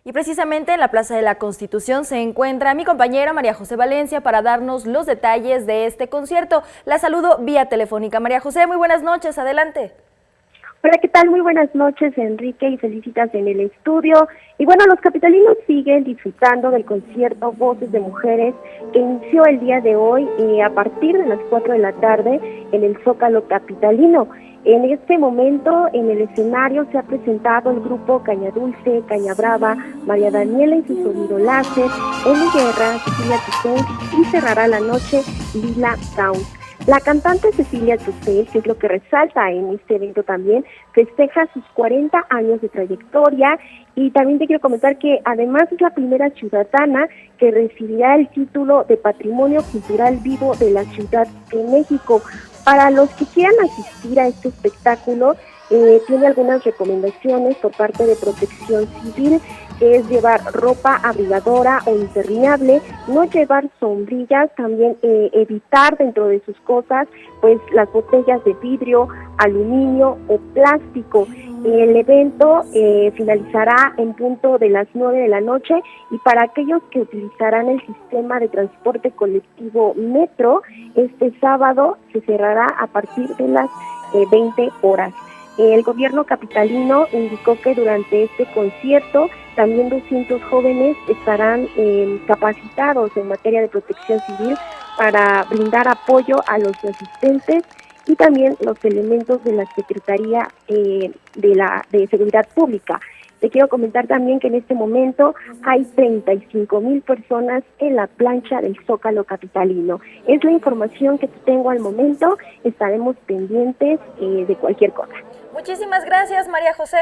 Y precisamente en la Plaza de la Constitución se encuentra mi compañera María José Valencia para darnos los detalles de este concierto. La saludo vía telefónica. María José, muy buenas noches, adelante. Hola, ¿qué tal? Muy buenas noches, Enrique, y felicitas en el estudio. Y bueno, los capitalinos siguen disfrutando del concierto Voces de Mujeres que inició el día de hoy a partir de las 4 de la tarde en el Zócalo capitalino. En este momento, en el escenario se ha presentado el grupo Caña Dulce, Caña Brava, María Daniela y su sonido láser, Eli Guerra, Cecilia Toussaint y cerrará la noche Lila Downs. La cantante Cecilia Toussaint, que es lo que resalta en este evento también, festeja sus 40 años de trayectoria y también te quiero comentar que además es la primera ciudadana que recibirá el título de Patrimonio Cultural Vivo de la Ciudad de México. Para los que quieran asistir a este espectáculo, tiene algunas recomendaciones por parte de Protección Civil, que es llevar ropa abrigadora o impermeable, no llevar sombrillas, también evitar dentro de sus cosas pues las botellas de vidrio, aluminio o plástico. El evento finalizará en punto de las 9 de la noche y para aquellos que utilizarán el sistema de transporte colectivo Metro, este sábado se cerrará a partir de las 20 horas. El gobierno capitalino indicó que durante este concierto también 200 jóvenes estarán capacitados en materia de protección civil para brindar apoyo a los asistentes y también los elementos de la Secretaría de Seguridad Pública. Te quiero comentar también que en este momento hay 35,000 personas en la plancha del Zócalo capitalino. Es la información que tengo al momento, estaremos pendientes de cualquier cosa. Muchísimas gracias, María José.